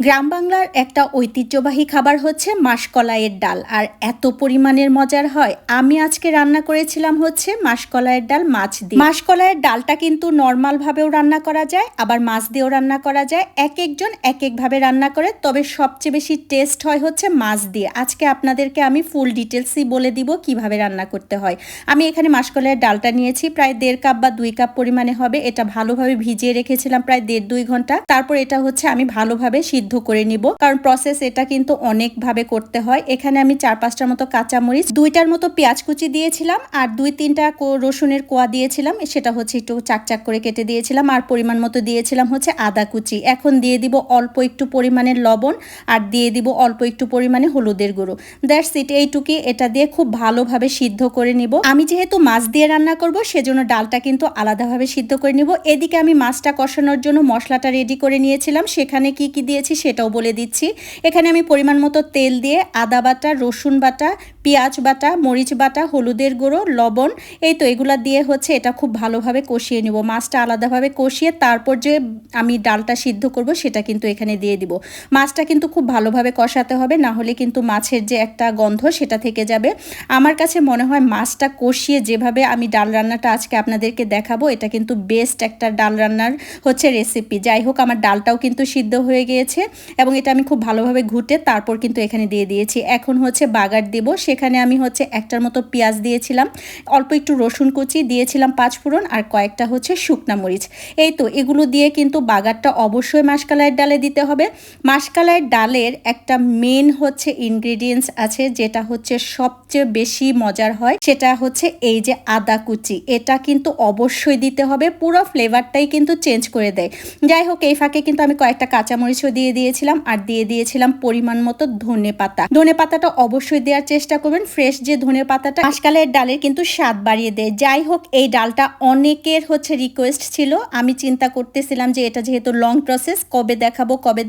গ্রাম বাংলার একটা ঐতিহ্যবাহী খাবার হচ্ছে মাসকলাইয়ের ডাল, আর এত পরিমাণের মজার হয়। আমি আজকে রান্না করেছিলাম হচ্ছে মাসকলাইয়ের ডাল মাছ দিয়ে। মাসকলাইয়ের ডালটা কিন্তু নর্মাল ভাবেও রান্না করা যায়, আবার মাছ দিয়েও রান্না করা যায়। এক একজন এক একভাবে রান্না করে, তবে সবচেয়ে বেশি টেস্ট হয় হচ্ছে মাছ দিয়ে। আজকে আপনাদেরকে আমি ফুল ডিটেলসই বলে দিব কিভাবে রান্না করতে হয়। আমি এখানে মাসকলাইয়ের ডালটা নিয়েছি, প্রায় 1.5 কাপ বা 2 কাপ পরিমাণে হবে। এটা ভালোভাবে ভিজিয়ে রেখেছিলাম প্রায় 1.5-2 ঘন্টা। তারপর এটা হচ্ছে আমি ভালোভাবে সিদ্ধ করে নিব, কারণ প্রসেস এটা কিন্তু অনেক ভাবে করতে হয়। এখানে আমি 4-5টার মতো কাঁচামরিচ, 2টার মতো পেঁয়াজ কুচি দিয়েছিলাম, আর 2-3টা রসুনের কোয়া দিয়েছিলাম, সেটা হচ্ছে একটু চাকচাক করে কেটে দিয়েছিলাম, আর পরিমাণ মতো দিয়েছিলাম হচ্ছে আদা কুচি। এখন দিয়ে দিব অল্প একটু পরিমাণের লবণ, আর দিয়ে দিব অল্প একটু পরিমাণে হলুদের গুঁড়ো। দ্যাটস ইট, এইটুকুই। এটা দিয়ে খুব ভালোভাবে সিদ্ধ করে নিব। আমি যেহেতু মাছ দিয়ে রান্না করব, সেজন্য ডালটা কিন্তু আলাদাভাবে সিদ্ধ করে নিব। এদিকে আমি মাছটা কষানোর জন্য মশলাটা রেডি করে নিয়েছিলাম। সেখানে কি কি দিয়েছি সেটাও বলে দিচ্ছি। এখানে আমি পরিমাণ মতো তেল দিয়ে আদা বাটা, রসুন বাটা, পেঁয়াজ বাটা, মরিচ বাটা, হলুদের গুঁড়ো, লবণ, এই তো এগুলা দিয়ে হচ্ছে এটা খুব ভালোভাবে কষিয়ে নিব। মাছটা আলাদাভাবে কষিয়ে তারপর যে আমি ডালটা সিদ্ধ করব সেটা কিন্তু এখানে দিয়ে দিব। মাছটা কিন্তু খুব ভালোভাবে কষাতে হবে, না হলে কিন্তু মাছের যে একটা গন্ধ সেটা থেকে যাবে। আমার কাছে মনে হয় মাছটা কষিয়ে যেভাবে আমি ডাল রান্নাটা আজকে আপনাদেরকে দেখাবো, এটা কিন্তু বেস্ট একটা ডাল রান্নার হচ্ছে রেসিপি। যাই হোক, আমার ডালটাও কিন্তু সিদ্ধ হয়ে গিয়েছে এবং এটা আমি খুব ভালোভাবে ঘুটে তারপর কিন্তু এখানে দিয়ে দিয়েছি। এখন হচ্ছে বাগার দেব। সেখানে আমি হচ্ছে 1টার মতো পেঁয়াজ দিয়েছিলাম, অল্প একটু রসুন কুচি দিয়েছিলাম, 5 ফোড়ন, আর কয়েকটা হচ্ছে শুকনা মরিচ। এই তো এগুলো দিয়ে কিন্তু বাগারটা অবশ্যই মাসকলাইয়ের ডালে দিতে হবে। মাসকলাইয়ের ডালের একটা মেন হচ্ছে ইনগ্রেডিয়েন্টস আছে, যেটা হচ্ছে সবচেয়ে বেশি মজার হয়, সেটা হচ্ছে এই যে আদা কুচি। এটা কিন্তু অবশ্যই দিতে হবে, পুরো ফ্লেভারটাই কিন্তু চেঞ্জ করে দেয়। যাই হোক, এই ফাঁকে কিন্তু আমি কয়েকটা কাঁচামরিচও দিয়ে দিয়েছিলাম, আর দিয়ে দিয়েছিলাম পরিমাণ মতো ধনে পাতা। ধনে পাতাটা অবশ্যই দেওয়ার চেষ্টা করবেন। ফ্রেশ যে ধনে পাতাটা মাসকলাইয়ের ডালের কিন্তু স্বাদ বাড়িয়ে দেয়। যাই হোক, এই ডালটা অনেকের হচ্ছে রিকোয়েস্ট ছিল। আমি চিন্তা করতেছিলাম যে এটা যেহেতু লং প্রসেস, কবে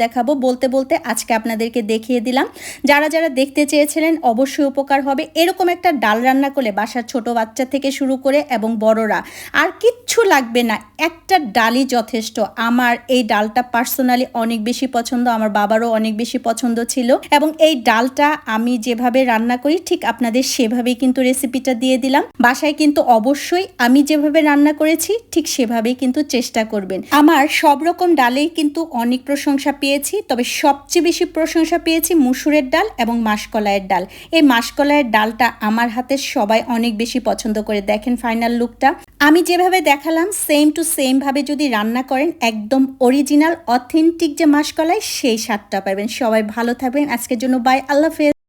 দেখাবো বলতে বলতে আজকে আপনাদেরকে দেখিয়ে দিলাম। যারা যারা দেখতে চেয়েছিলেন অবশ্যই উপকার হবে। এরকম একটা ডাল রান্না করলে বাসার ছোট বাচ্চা থেকে শুরু করে এবং বড়রা আর কিচ্ছু লাগবে না, একটা ডালই যথেষ্ট। আমার এই ডালটা পার্সোনালি অনেক বেশি পছন্দ, আমার বাবারও অনেক বেশি পছন্দ ছিল, এবং এই ডালটা আমি যেভাবে রান্না করি ঠিক আপনাদের সেভাবেই কিন্তু রেসিপিটা দিয়ে দিলাম। বাসায় কিন্তু অবশ্যই আমি যেভাবে রান্না করেছি ঠিক সেভাবেই কিন্তু চেষ্টা করবেন। আমার সব রকম ডালেই কিন্তু অনেক প্রশংসা পেয়েছি, তবে সবচেয়ে বেশি প্রশংসা পেয়েছি মুসুরের ডাল এবং মাসকলাইয়ের ডাল। এই মাসকলাইয়ের ডালটা আমার হাতে সবাই অনেক বেশি পছন্দ করে। দেখেন ফাইনাল লুকটা। আমি যেভাবে দেখালাম সেম টু সেম ভাবে যদি রান্না করেন, একদম অরিজিনাল অথেন্টিক যে মাসকলাই, সেই স্বাদটা পাবেন। সবাই ভালো থাকবেন। আজকের জন্য বাই, আল্লাহ হাফেজ।